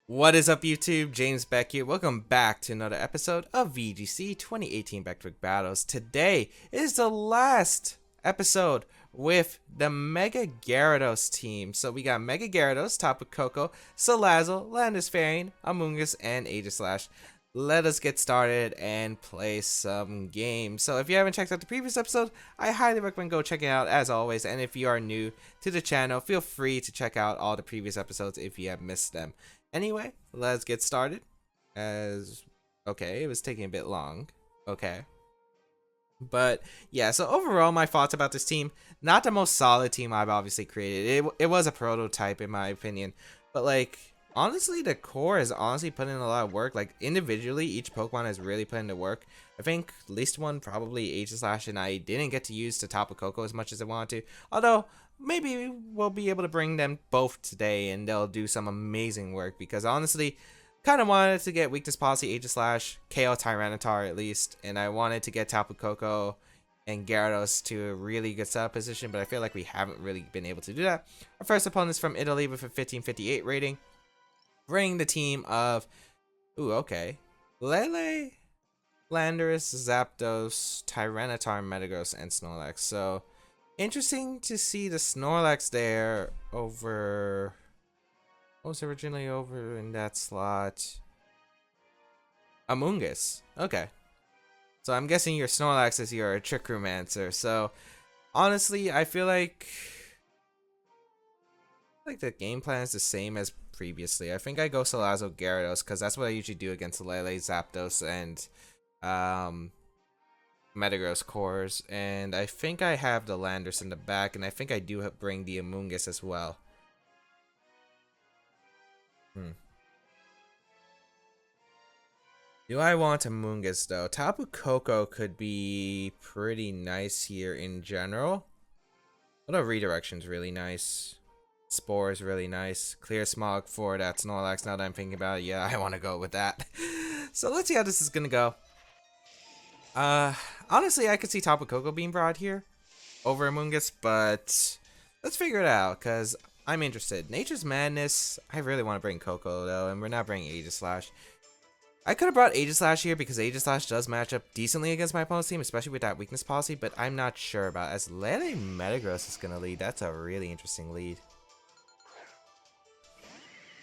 What is up, YouTube? James Baek here. Welcome back to another episode of VGC 2018 Baek Battles. Today is the last episode with the Mega Gyarados team. So we got Mega Gyarados, Tapu Koko, Salazzle, Landis, Amoonguss, and Aegislash. Let us get started and play some games. So if you haven't checked out the previous episode, I highly recommend go check it out as always. And if you are new to the channel, feel free to check out all the previous episodes if you have missed them. Anyway, let's get started. Okay, it was taking a bit long. Okay. But yeah, so overall my thoughts about this team, not the most solid team I've obviously created. It was a prototype in my opinion. But like honestly, the core has honestly put in a lot of work. Like individually, each Pokemon has really put into work. I think least one probably Aegislash, and I didn't get to use the Tapu Koko as much as I wanted to. Although maybe we'll be able to bring them both today and they'll do some amazing work, because honestly kind of wanted to get weakness policy Aegislash, KO Tyranitar at least, and I wanted to get Tapu Koko and Gyarados to a really good setup position, but I feel like we haven't really been able to do that. Our first opponent is from Italy with a 1558 rating, bringing the team of Lele, Landorus, Zapdos, Tyranitar, Metagross, and Snorlax. So interesting to see the Snorlax there over what was originally over in that slot. Amoonguss. Okay. So I'm guessing your Snorlax is your Trick Room answer. So honestly, I feel like the game plan is the same as previously. I think I go Salazzle Gyarados because that's what I usually do against Lele, Zapdos, and Metagross cores, and I think I have the Landorus in the back, and I think I do bring the Amoonguss as well. Do I want Amoonguss though? Tapu Koko could be pretty nice here in general. Although Redirection's really nice. Spore is really nice. Clear Smog for that Snorlax, now that I'm thinking about it. Yeah, I want to go with that. So let's see how this is gonna go. Honestly, I could see Tapu Koko being brought here over Amoonguss, but let's figure it out, because I'm interested. Nature's Madness, I really want to bring Koko, though, and we're not bringing Aegislash. I could have brought Aegislash here, because Aegislash does match up decently against my opponent's team, especially with that weakness policy, but I'm not sure about it. As Lele Metagross is going to lead, that's a really interesting lead.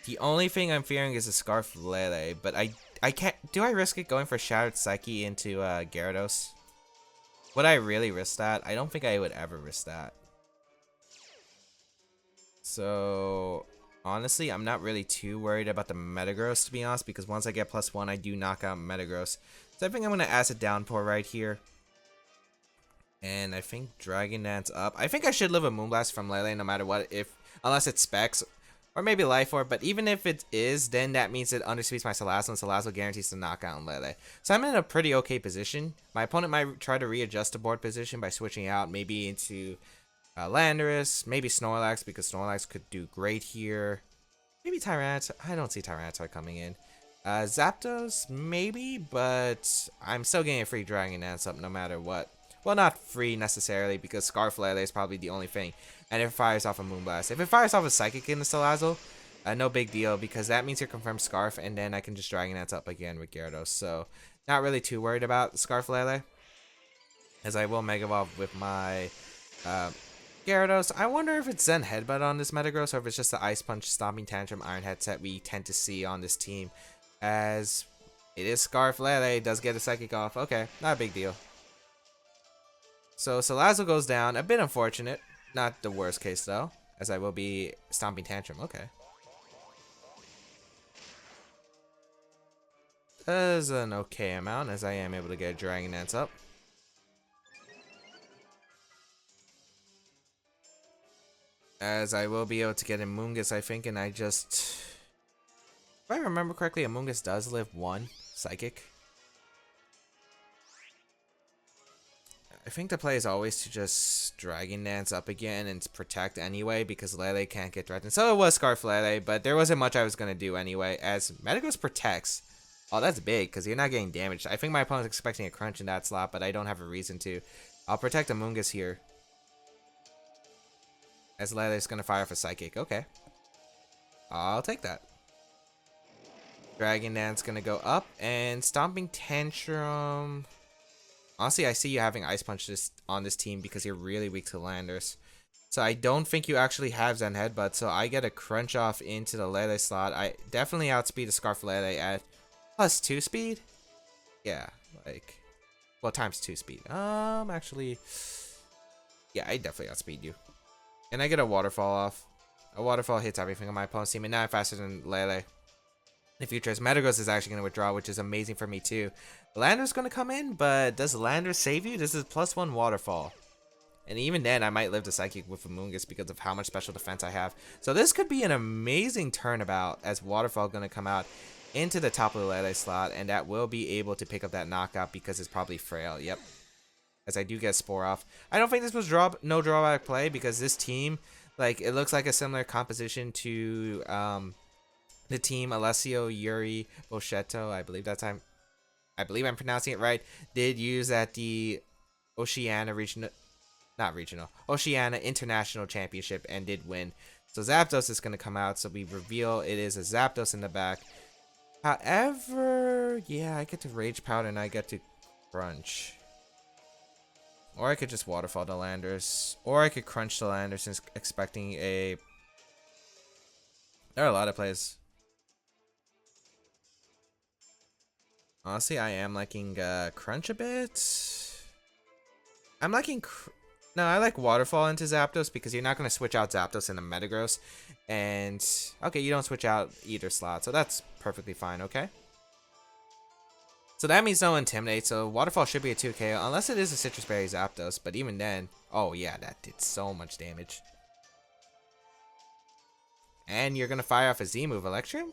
The only thing I'm fearing is a Scarf Lele, but I can't. Do I risk it going for Shattered Psyche into Gyarados? Would I really risk that? I don't think I would ever risk that. So honestly, I'm not really too worried about the Metagross, to be honest, because once I get +1, I do knock out Metagross. So I think I'm going to Acid Downpour right here. And I think Dragon Dance up. I think I should live a Moonblast from Lele no matter what, unless it's Specs. Or maybe Life Orb, but even if it is, then that means it underspeeds my Salazzle, and Salazzle guarantees to knock out Lele. So I'm in a pretty okay position. My opponent might try to readjust the board position by switching out maybe into Landorus, maybe Snorlax, because Snorlax could do great here. Maybe Tyranitar. I don't see Tyranitar coming in. Zapdos, maybe, but I'm still getting a free Dragon Dance up no matter what. Well, not free necessarily, because Scarf Lele is probably the only thing. And if it fires off a Moonblast. If it fires off a Psychic in the Salazzle, no big deal, because that means you're confirmed Scarf, and then I can just Dragon Dance up again with Gyarados. So, not really too worried about Scarf Lele, as I will Mega Evolve with my Gyarados. I wonder if it's Zen Headbutt on this Metagross, or if it's just the Ice Punch, Stomping Tantrum, Iron Head set we tend to see on this team. As it is Scarf Lele, does get a Psychic off. Okay, not a big deal. So Salazzle goes down, a bit unfortunate. Not the worst case though, as I will be Stomping Tantrum. Okay. That is an okay amount, as I am able to get a Dragon Dance up. As I will be able to get Amoonguss, I think, and if I remember correctly, Amoonguss does live 1 Psychic. I think the play is always to just Dragon Dance up again and protect anyway, because Lele can't get threatened. So it was Scarf Lele, but there wasn't much I was going to do anyway, as Metagross protects. Oh, that's big, because you're not getting damaged. I think my opponent's expecting a crunch in that slot, but I don't have a reason to. I'll protect Amoonguss here, as Lele's going to fire off a Psychic. Okay. I'll take that. Dragon Dance gonna go up, and Stomping Tantrum. Honestly, I see you having Ice Punch on this team because you're really weak to Landers. So I don't think you actually have Zen Headbutt, so I get a Crunch Off into the Lele slot. I definitely outspeed the Scarf Lele at +2 speed. Yeah, like, well, ×2 speed. Actually, yeah, I definitely outspeed you. And I get a Waterfall off. A Waterfall hits everything on my opponent's team, and now I'm faster than Lele. In the future, Metagross is actually going to withdraw, which is amazing for me too. Lander's going to come in, but does Lander save you? This is +1 Waterfall. And even then, I might live the Psychic with Amoonguss because of how much special defense I have. So this could be an amazing turnabout as Waterfall going to come out into the top of the Lele slot, and that will be able to pick up that knockout because it's probably Frail. Yep. As I do get Spore off. I don't think this was no drawback play because this team, like, it looks like a similar composition to the team Alessio, Yuri, Bochetto. I believe I'm pronouncing it right. Did use at the Oceania Oceania International Championship and did win. So Zapdos is going to come out. So we reveal it is a Zapdos in the back. However, yeah, I get to Rage Powder and I get to Crunch. Or I could just Waterfall the Landers. Or I could Crunch the Landers since expecting a... There are a lot of plays. Honestly, I am liking Crunch a bit. I'm liking... No, I like Waterfall into Zapdos because you're not going to switch out Zapdos into Metagross. And, okay, you don't switch out either slot. So that's perfectly fine, okay? So that means no Intimidate, so Waterfall should be a 2KO, unless it is a Citrus Berry Zapdos, but even then, oh yeah, that did so much damage. And you're gonna fire off a Z move, Electrum?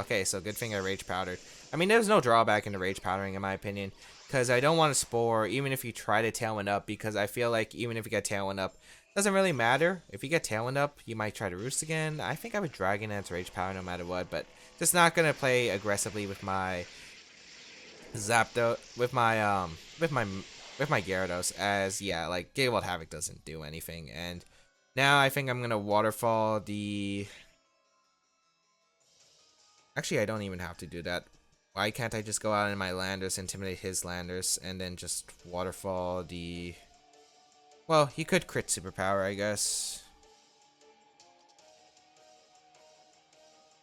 Okay, so good thing I Rage Powdered. I mean, there's no drawback into Rage Powdering in my opinion, because I don't want to Spore even if you try to Tailwind up, because I feel like even if you get Tailwind up, it doesn't really matter. If you get Tailwind up, you might try to Roost again. I think I would Dragon Dance Rage Powder no matter what, but just not gonna play aggressively with my Zapdos with my Gyarados, as yeah, like Gigavolt Havoc doesn't do anything. And now I think I'm gonna Waterfall the... Actually, I don't even have to do that. Why can't I just go out in my Landers, intimidate his Landers, and then just Waterfall the... Well, he could crit Superpower, I guess.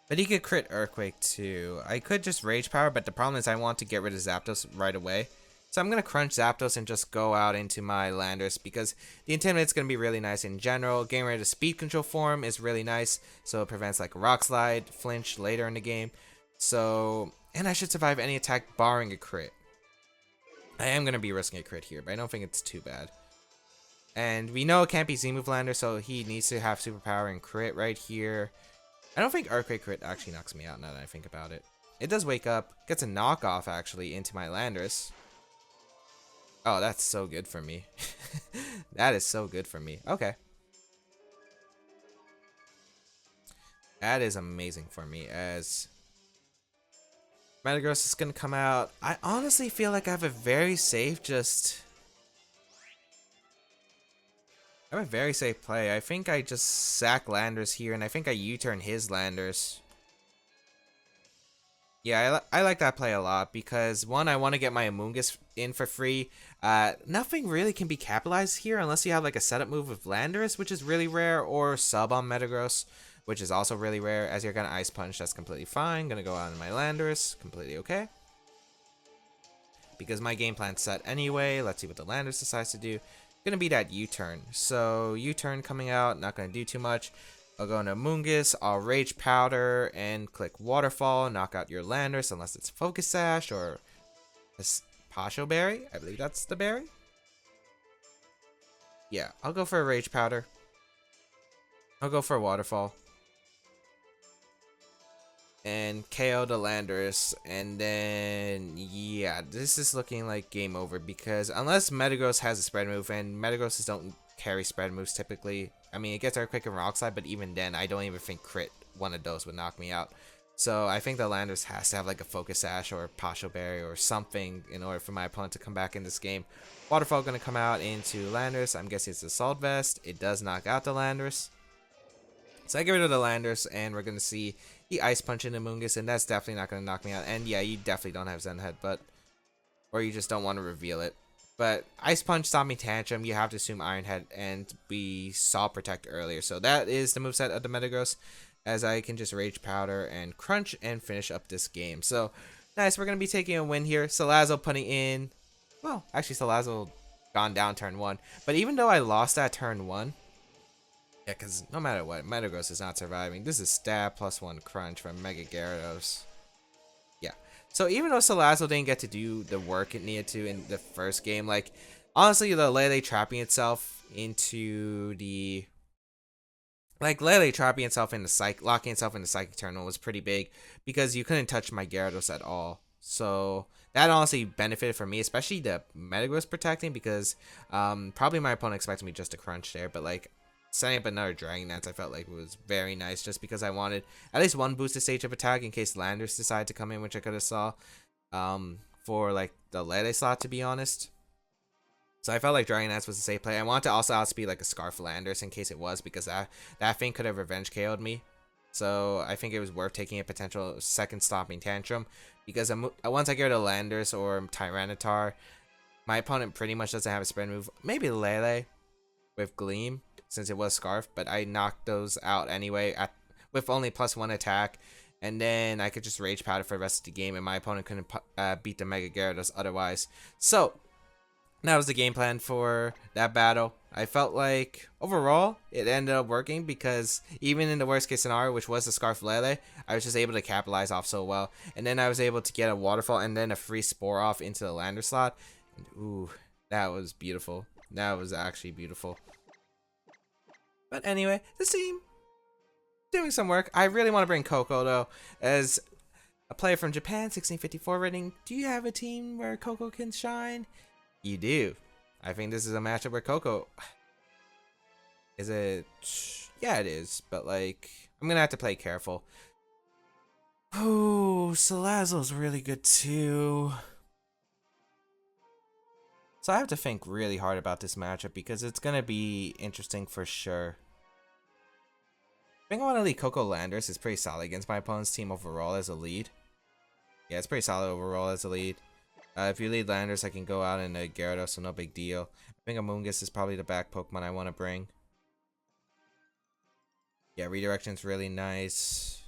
But he could crit Earthquake too. I could just Rage Power, but the problem is I want to get rid of Zapdos right away. So I'm going to crunch Zapdos and just go out into my Landers because the Intimidate's going to be really nice in general. Getting rid of Speed Control form is really nice, so it prevents like Rock Slide, Flinch later in the game. So, and I should survive any attack barring a crit. I am going to be risking a crit here, but I don't think it's too bad. And we know it can't be Z-Move Lander, so he needs to have Superpower and crit right here. I don't think Earthquake crit actually knocks me out now that I think about it. It does wake up, gets a knockoff actually into my Landers. Oh, that's so good for me. That is so good for me. Okay. That is amazing for me as Metagross is going to come out. I honestly feel like I have a very safe I have a very safe play. I think I just sack Landers here, and I think I U-turn his Landers. Yeah, I like that play a lot because, one, I want to get my Amoonguss in for free. Nothing really can be capitalized here unless you have like a setup move with Landers, which is really rare, or sub on Metagross, which is also really rare. As you're going to Ice Punch, that's completely fine. Going to go out in my Landers, completely okay. Because my game plan's set anyway. Let's see what the Landers decides to do. Gonna be that U-turn. So U-turn coming out, not gonna do too much. I'll go into Amoonguss, I'll Rage Powder and click Waterfall, knock out your Landers unless it's Focus Sash or Pasho Berry. I believe that's the berry. Yeah, I'll go for a Rage Powder. I'll go for a Waterfall. And KO the Landers, and then yeah, this is looking like game over because unless Metagross has a spread move, and Metagrosses don't carry spread moves typically. I mean, it gets Earthquake and Rock Slide, but even then, I don't even think crit one of those would knock me out. So I think the Landers has to have like a Focus Sash or Pasho Berry or something in order for my opponent to come back in this game. Waterfall gonna come out into Landers. I'm guessing it's Assault Vest. It does knock out the Landers. So I get rid of the Landers, and we're gonna see he Ice Punch into Amoonguss, and that's definitely not going to knock me out. And yeah, you definitely don't have Zen Headbutt, or you just don't want to reveal it. But Ice Punch, Stomping Tantrum, you have to assume Iron Head, and we saw Protect earlier. So that is the moveset of the Metagross, as I can just Rage Powder and Crunch and finish up this game. So nice, we're going to be taking a win here. Salazzle putting in, well, actually Salazzle gone down turn 1. But even though I lost that turn 1, yeah, because no matter what, Metagross is not surviving. This is Stab +1 Crunch from Mega Gyarados. Yeah. So even though Salazzle didn't get to do the work it needed to in the first game, like, honestly, the Lele trapping itself into the... Like, Lele trapping itself in the locking itself in the Psychic Terminal was pretty big, because you couldn't touch my Gyarados at all. So that honestly benefited for me, especially the Metagross protecting, because probably my opponent expected me just to crunch there, but like setting up another Dragon Dance I felt like was very nice, just because I wanted at least one boosted stage of attack in case Landers decided to come in, which I could have saw for like the Lele slot, to be honest. So I felt like Dragon Dance was a safe play. I wanted to also outspeed like a Scarf Landers in case it was, because that thing could have revenge KO'd me. So I think it was worth taking a potential second Stomping Tantrum, because once I get to Landers or Tyranitar, my opponent pretty much doesn't have a spread move. Maybe Lele with Gleam, since it was Scarf, but I knocked those out anyway with only +1 attack, and then I could just Rage Powder for the rest of the game, and my opponent couldn't beat the Mega Gyarados otherwise. So that was the game plan for that battle. I felt like overall it ended up working, because even in the worst case scenario, which was the Scarf Lele, I was just able to capitalize off so well. And then I was able to get a Waterfall and then a free Spore off into the Lander slot. And, ooh, that was beautiful. That was actually beautiful. But anyway, this team doing some work. I really want to bring Koko though, as a player from Japan, 1654 rating. Do you have a team where Koko can shine? You do. I think this is a matchup where Koko... Is it... Yeah, it is. But, like, I'm going to have to play careful. Oh, Salazzle's really good, too. So I have to think really hard about this matchup, because it's going to be interesting for sure. I think I want to lead Koko Landers. It's pretty solid against my opponent's team overall as a lead. Yeah, it's pretty solid overall as a lead. If you lead Landers, I can go out in a Gyarados, so no big deal. I think Amoonguss is probably the back Pokemon I want to bring. Yeah, Redirection's really nice.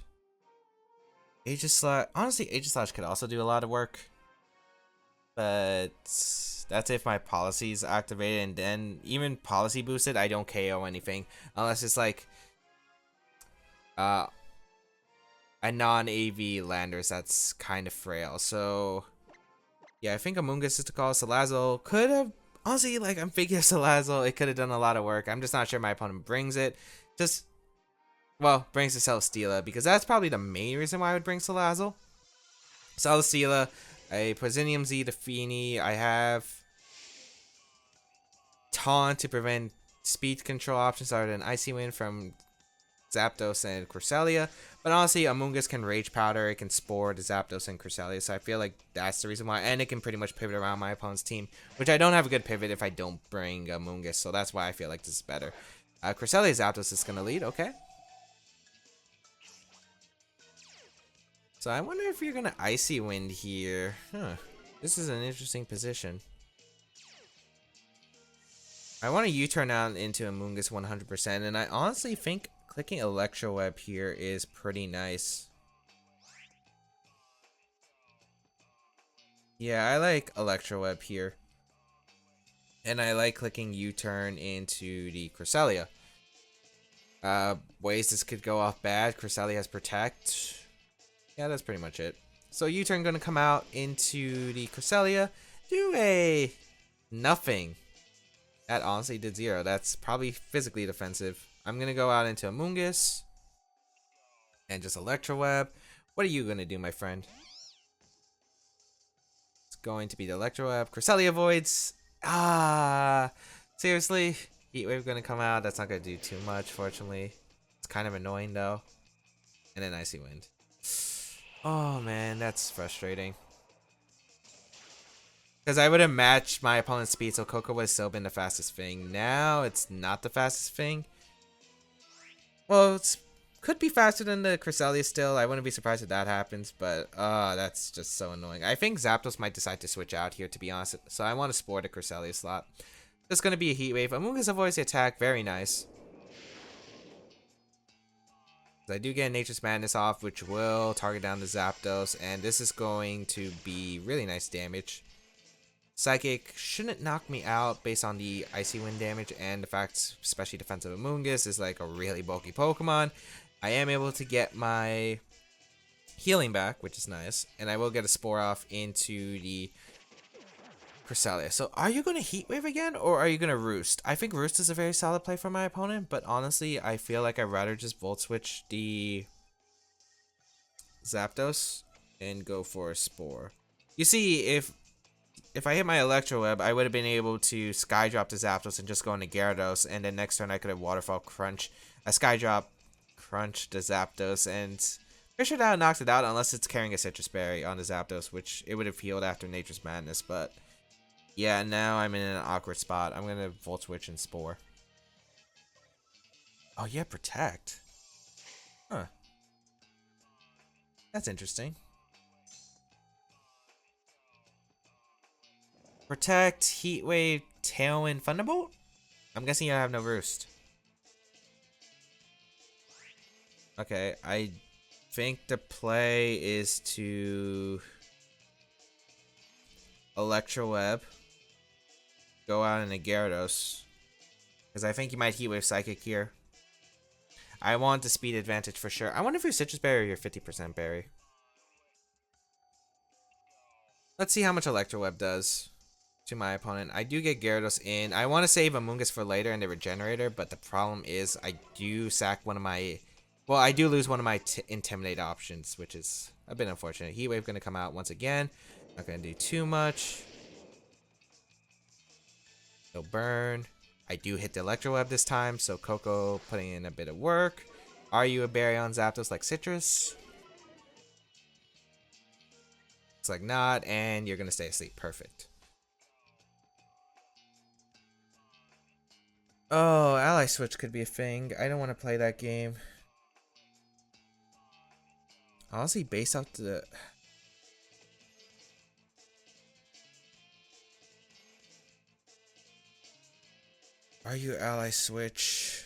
Aegislash, honestly, Aegislash could also do a lot of work. But that's if my policy's activated, and then even policy boosted, I don't KO anything. Unless it's like a non-AV Landers that's kind of frail. So yeah, I think Amoonguss is to call. Salazzle could have, honestly, like, I'm thinking of Salazzle, it could have done a lot of work. I'm just not sure my opponent brings it. Well, brings the Celesteela, because that's probably the main reason why I would bring Salazzle. Celesteela, a Prozinium Z to Feeny. I have Taunt to prevent speed control options other than Icy Wind from Zapdos and Cresselia. But honestly, Amoonguss can Rage Powder, it can Spore the Zapdos and Cresselia, so I feel like that's the reason why. And it can pretty much pivot around my opponent's team, which I don't have a good pivot if I don't bring Amoonguss, so that's why I feel like this is better. Cresselia Zapdos is going to lead, okay. So I wonder if you're going to Icy Wind here. Huh. This is an interesting position. I want to U-turn out into Amoonguss 100%, and I honestly think clicking Electroweb here is pretty nice. Yeah, I like Electroweb here. And I like clicking U-turn into the Cresselia. Ways this could go off bad. Cresselia has Protect. Yeah, that's pretty much it. So U-turn gonna come out into the Cresselia. Do a nothing. That honestly did 0. That's probably physically defensive. I'm gonna go out into Amoonguss. And just Electroweb. What are you gonna do, my friend? It's going to be the Electroweb. Cresselia avoids. Ah, seriously? Heat Wave gonna come out. That's not gonna do too much, fortunately. It's kind of annoying though. And then Icy Wind. Oh man, that's frustrating. Because I would have matched my opponent's speed, so Koko would have still been the fastest thing. Now it's not the fastest thing. Well, it's could be faster than the Cresselia still. I wouldn't be surprised if that happens, but that's just so annoying. I think Zapdos might decide to switch out here, to be honest. So I want to spore the Cresselia slot. There's going to be a Heat Wave. Amoonguss avoids the attack. Very nice. I do get Nature's Madness off, which will target down the Zapdos, and this is going to be really nice damage. Psychic shouldn't knock me out based on the Icy Wind damage, and the fact, especially defensive Amoonguss is like a really bulky Pokemon. I am able to get my healing back, which is nice, and I will get a Spore off into the Cresselia. So are you going to Heat Wave again, or are you going to Roost? I think Roost is a very solid play for my opponent, but honestly, I feel like I'd rather just Volt Switch the Zapdos and go for a Spore. You see, if I hit my Electroweb, I would have been able to Sky Drop the Zapdos and just go into Gyarados, and then next turn I could have Waterfall Crunch, a Sky Drop, Crunch the Zapdos, and pretty sure that knocked it out unless it's carrying a Citrus Berry on the Zapdos, which it would have healed after Nature's Madness, but yeah, now I'm in an awkward spot. I'm going to Volt Switch and Spore. Oh yeah, Protect. Huh. That's interesting. Protect, Heat Wave, Tailwind, Thunderbolt? I'm guessing you have no Roost. Okay, I think the play is to Electroweb. Go out in a Gyarados. Because I think you might Heat Wave Psychic here. I want the speed advantage for sure. I wonder if your Citrus Berry or your 50% Berry. Let's see how much Electroweb does to my opponent. I do get Gyarados in. I want to save Amoonguss for later and the Regenerator, but the problem is I do sack one of my... Well, I do lose one of my Intimidate options, which is a bit unfortunate. Heat Wave going to come out once again. Not going to do too much. No burn. I do hit the Electroweb this time, so Koko putting in a bit of work. Are you a berry on Zapdos like Citrus? Looks like not, and you're going to stay asleep. Perfect. Oh, Ally Switch could be a thing. I don't want to play that game. Honestly, based off the... Are you Ally Switch?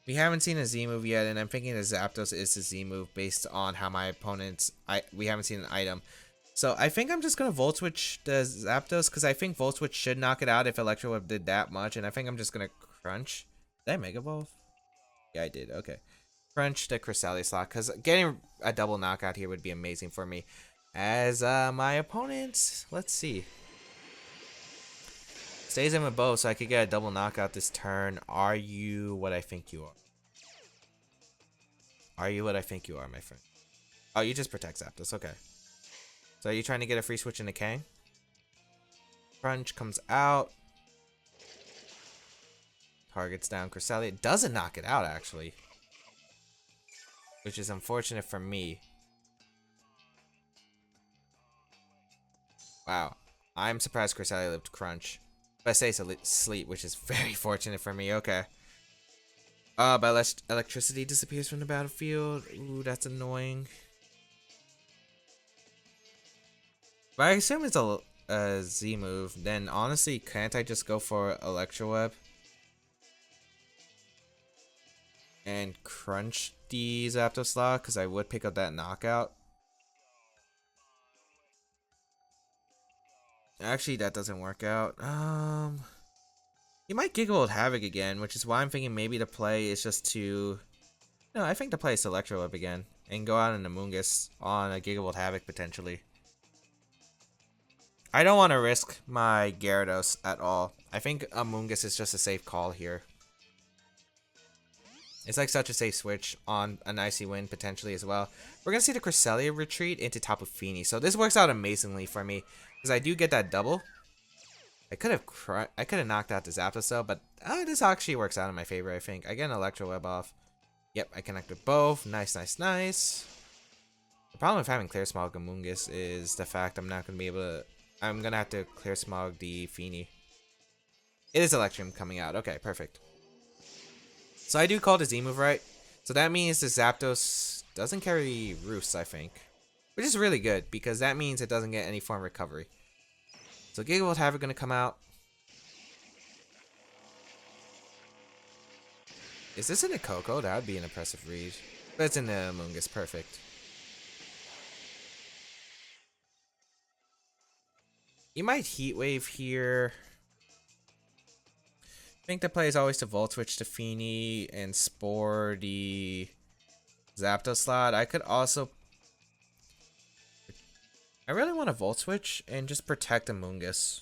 We haven't seen a Z move yet, and I'm thinking the Zapdos is the Z move based on how my opponents... We haven't seen an item. So I think I'm just going to Volt Switch the Zapdos, because I think Volt Switch should knock it out if Electroweb did that much, and I think I'm just going to Crunch. Did I Mega Evolve? Yeah, I did. Okay. Crunch the Cresselia slot, because getting a double knockout here would be amazing for me. As my opponent... Let's see. Stays in with both, so I could get a double knockout this turn. Are you what I think you are? Are you what I think you are, my friend? Oh, you just protect Zapdos. Okay. So are you trying to get a free switch into Kang? Crunch comes out. Targets down Cresselia. Doesn't knock it out, actually. Which is unfortunate for me. Wow. I'm surprised Cresselia lived Crunch. But I say sleep, which is very fortunate for me. Okay. But electricity disappears from the battlefield. Ooh, that's annoying. But I assume it's a Z move. Then honestly, can't I just go for Electroweb? And crunch the Zapdos slot? Because I would pick up that knockout. Actually, that doesn't work out. You might Gigabolt Havoc again, which is why I'm thinking maybe the play is just to... No, I think the play is Electroweb again. And go out in Amoonguss on a Gigabolt Havoc, potentially. I don't want to risk my Gyarados at all. I think Amoonguss is just a safe call here. It's like such a safe switch on an Icy Wind, potentially, as well. We're going to see the Cresselia retreat into Tapu Fini. So this works out amazingly for me. Because I do get that double. I could have knocked out the Zapdos though, but this actually works out in my favor, I think. I get an Electroweb off. Yep, I connected both. Nice, nice, nice. The problem with having Clear Smog Amoonguss is the fact I'm not going to be able to... I'm going to have to Clear Smog the Fini. It is Electrium coming out. Okay, perfect. So I do call the Z move right. So that means the Zapdos doesn't carry Roost, I think. Which is really good, because that means it doesn't get any form of recovery. So Giga Havoc gonna come out. Is this in a Koko? That would be an impressive read. But it's in the Amoonguss, perfect. You might Heat Wave here. I think the play is always to Volt Switch to Feeny and Spore the Zapdos slot. I could also... I really want to Volt Switch and just protect Amoonguss.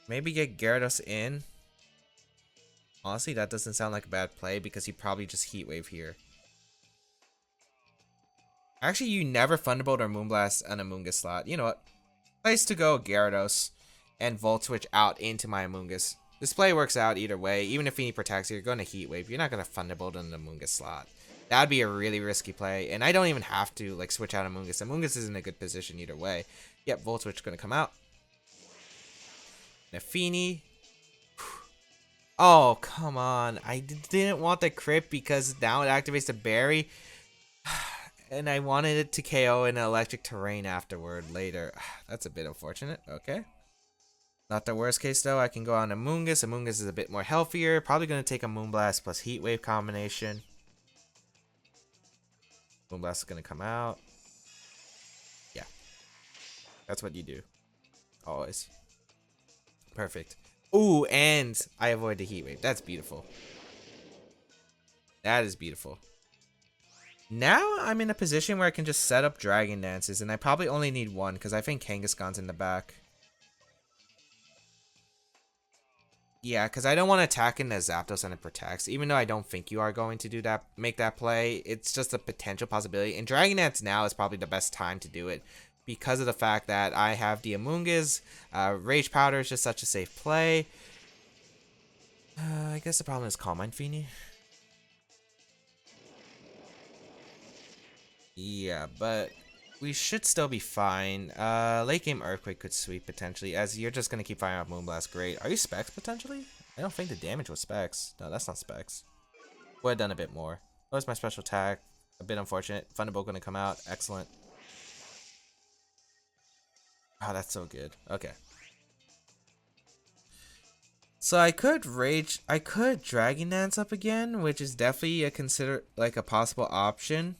Maybe get Gyarados in. Honestly, that doesn't sound like a bad play because he probably just Heat Wave here. Actually, you never Thunderbolt or Moonblast on a Amoonguss slot. You know what? Place to go Gyarados and Volt Switch out into my Amoonguss. This play works out either way. Even if he protects, you're going to Heat Wave. You're not going to Thunderbolt on the Amoonguss slot. That'd be a really risky play. And I don't even have to like switch out Amoonguss. Amoonguss is in a good position either way. Yep, Volt Switch is going to come out. Nafini. Oh, come on. I didn't want the crit because now it activates the berry. And I wanted it to KO in electric terrain afterward later. That's a bit unfortunate. Okay. Not the worst case though. I can go on Amoonguss. Amoonguss is a bit more healthier. Probably going to take a Moonblast plus Heat Wave combination. Moonblast is going to come out. Yeah. That's what you do. Always. Perfect. Ooh, and I avoid the Heat Wave. That's beautiful. That is beautiful. Now I'm in a position where I can just set up Dragon Dances, and I probably only need one because I think Kangaskhan's in the back. Yeah, because I don't want to attack in the Zapdos and it protects, even though I don't think you are going to do that, make that play. It's just a potential possibility, and Dragon Dance now is probably the best time to do it because of the fact that I have the Amoonguss. Rage Powder is just such a safe play. I guess the problem is Calm Mind Feeny. Yeah, but we should still be fine. Late game Earthquake could sweep potentially, as you're just going to keep firing off Moonblast. Great. Are you Specs potentially? I don't think the damage was Specs. No, that's not Specs. Would have done a bit more. That was my special attack. A bit unfortunate. Thunderbolt going to come out. Excellent. Oh, that's so good. Okay. So I could Dragon Dance up again, which is definitely a possible option.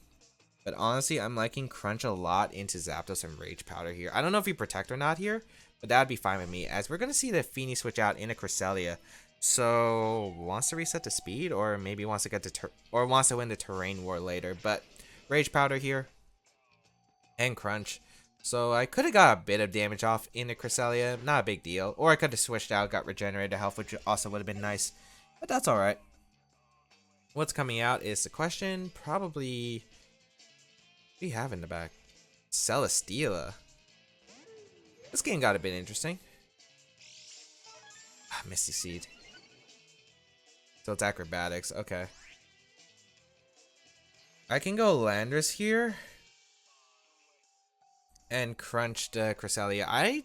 But honestly, I'm liking Crunch a lot into Zapdos and Rage Powder here. I don't know if you Protect or not here, but that'd be fine with me, as we're going to see the Feeny switch out into Cresselia. So, wants to reset the speed, or maybe wants to get to wants to win the Terrain War later. But Rage Powder here, and Crunch. So I could have got a bit of damage off into Cresselia, not a big deal. Or I could have switched out, got regenerated health, which also would have been nice. But that's alright. What's coming out is the question, probably... What do we have in the back? Celesteela. This game got a bit interesting. Misty Seed. So it's Acrobatics. Okay. I can go Landorus here. And crunch the Cresselia.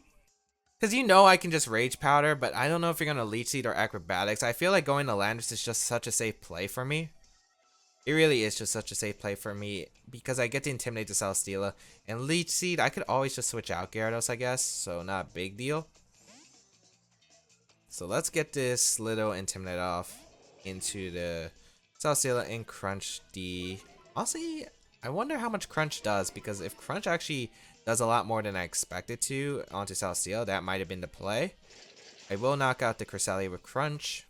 Because I can just Rage Powder, but I don't know if you're going to Leech Seed or Acrobatics. I feel like going to Landorus is just such a safe play for me. It really is just such a safe play for me because I get to Intimidate the Celesteela. And Leech Seed, I could always just switch out Gyarados, I guess. So not a big deal. So let's get this little Intimidate off into the Celesteela and crunch the... Honestly, I wonder how much Crunch does, because if Crunch actually does a lot more than I expected to onto Celesteela, that might have been the play. I will knock out the Cresselia with Crunch.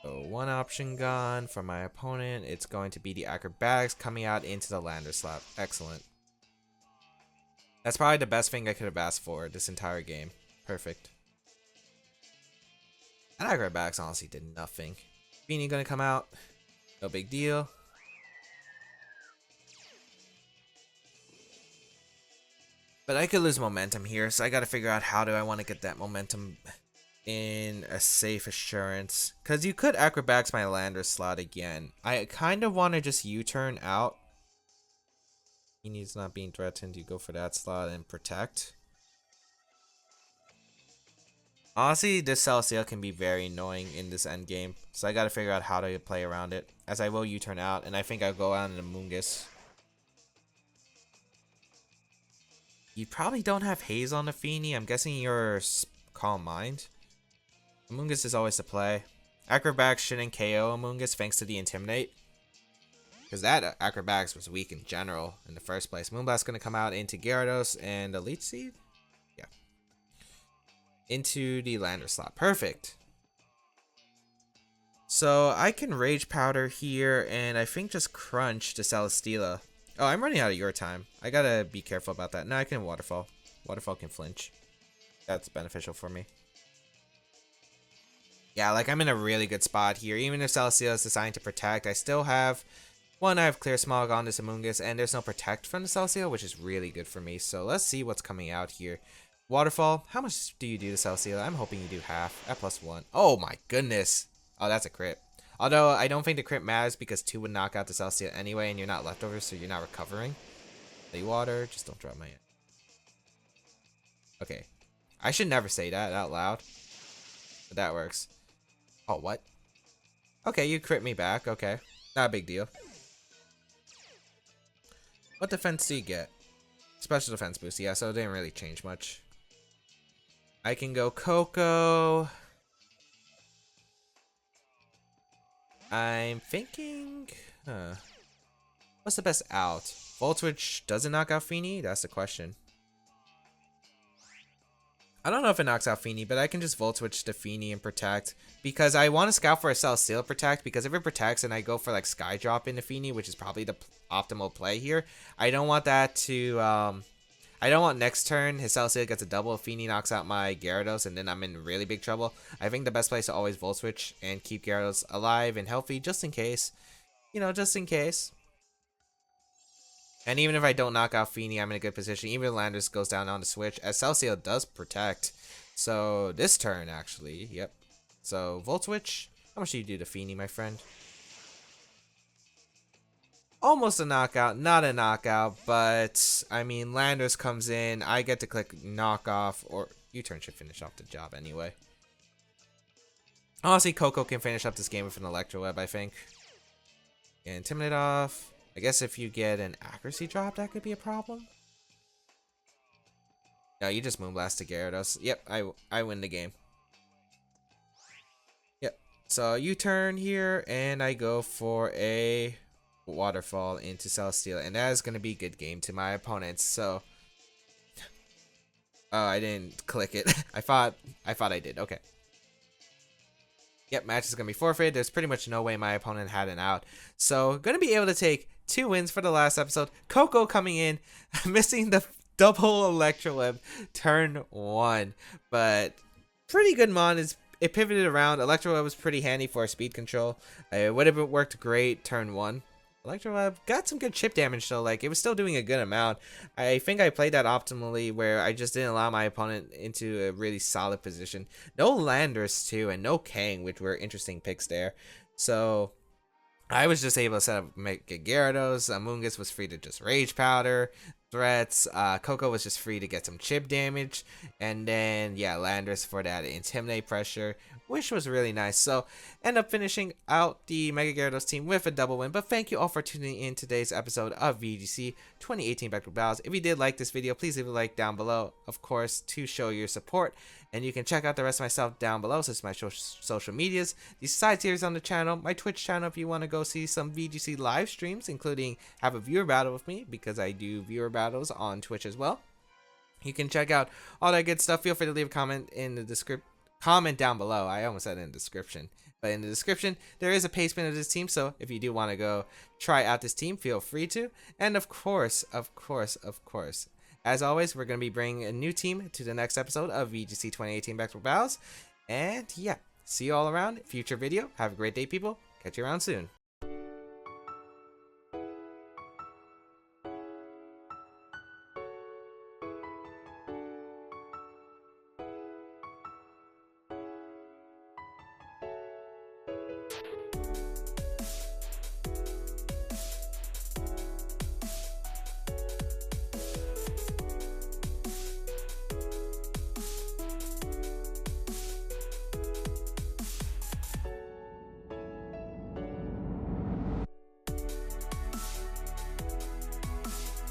So one option gone for my opponent. It's going to be the Acrobatics coming out into the Lander slot. Excellent. That's probably the best thing I could have asked for this entire game. Perfect. And Acrobatics honestly did nothing. Feeny gonna come out. No big deal. But I could lose momentum here, so I gotta figure out how do I want to get that momentum in a safe assurance. Because you could Acrobatics my Lander slot again. I kind of want to just U-turn out. He needs not being threatened. You go for that slot and Protect. Honestly, this Salazzle can be very annoying in this end game, so I gotta figure out how to play around it. As I will U-turn out, and I think I'll go out in a Moongus. You probably don't have Haze on the Feeny. I'm guessing you're Calm Mind. Amoonguss is always the play. Acrobatics shouldn't KO Amoonguss thanks to the Intimidate. Because that Acrobatics was weak in general in the first place. Moonblast's going to come out into Gyarados and the Leech Seed? Yeah. Into the Lander slot. Perfect. So I can Rage Powder here and I think just Crunch to Celesteela. Oh, I'm running out of your time. I gotta be careful about that. No, I can Waterfall. Waterfall can flinch. That's beneficial for me. Yeah, like I'm in a really good spot here. Even if Celesteela is designed to protect, I still have... One, I have Clear Smog on this Amoonguss, and there's no Protect from the Celesteela, which is really good for me. So let's see what's coming out here. Waterfall, how much do you do to Celesteela? I'm hoping you do half at +1. Oh my goodness. Oh, that's a crit. Although, I don't think the crit matters because 2 would knock out the Celesteela anyway, and you're not leftovers, so you're not recovering. Play water, just don't drop my... Okay. I should never say that out loud. But that works. Oh, what? Okay, you crit me back. Okay. Not a big deal. What defense do you get? Special defense boost. Yeah, so it didn't really change much. I can go Koko. I'm thinking... What's the best out? Volt Switch doesn't knock out Feeny? That's the question. I don't know if it knocks out Feeny, but I can just Volt Switch to Feeny and Protect. Because I want to scout for a Celesteela Protect, because if it protects and I go for like Sky Drop into Feeny, which is probably the optimal play here, I don't want that to... I don't want next turn his Celesteela gets a double, Feeny knocks out my Gyarados, and then I'm in really big trouble. I think the best place to always Volt Switch and keep Gyarados alive and healthy, just in case. You know, just in case. And even if I don't knock out Feeny, I'm in a good position. Even if Landers goes down on the switch, as Celesteela does protect. So, this turn, actually. Yep. So, Volt Switch. How much do you do to Feeny, my friend? Almost a knockout. Not a knockout, but, I mean, Landers comes in. I get to click knock off, or U-turn should finish off the job anyway. Honestly, Koko can finish up this game with an Electroweb, I think. And Intimidate off. I guess if you get an accuracy drop, that could be a problem. No, you just Moonblast to Gyarados. Yep, I win the game. Yep. So U-turn here, and I go for a Waterfall into Celesteela, and that is going to be a good game to my opponents. So, oh, I didn't click it. I thought I did. Okay. Yep, match is going to be forfeited. There's pretty much no way my opponent had an out. So, going to be able to take 2 wins for the last episode. Koko coming in, missing the double Electroweb turn 1. But, pretty good mon. It pivoted around. Electroweb was pretty handy for speed control. It would have worked great turn 1. Electroweb got some good chip damage though, like it was still doing a good amount. I think I played that optimally where I just didn't allow my opponent into a really solid position. No Landers too, and no Kang, which were interesting picks there. So I was just able to set up Mega Gyarados. Amoonguss was free to just Rage Powder. Threats. Koko was just free to get some chip damage. And then, yeah, Landers for that Intimidate pressure, which was really nice. So, end up finishing out the Mega Gyarados team with a double win. But thank you all for tuning in today's episode of VGC 2018 Back Battles. If you did like this video, please leave a like down below, of course, to show your support. And you can check out the rest of my stuff down below, such as my social medias, the side series on the channel, my Twitch channel if you want to go see some VGC live streams, including have a viewer battle with me, because I do viewer battles on Twitch as well. You can check out all that good stuff. Feel free to leave a comment in the description. Comment down below. I almost said in the description. But in the description, there is a pacement of this team. So if you do want to go try out this team, feel free to. And of course, as always, we're going to be bringing a new team to the next episode of VGC 2018 Back Battles. And yeah, see you all around. Future video. Have a great day, people. Catch you around soon.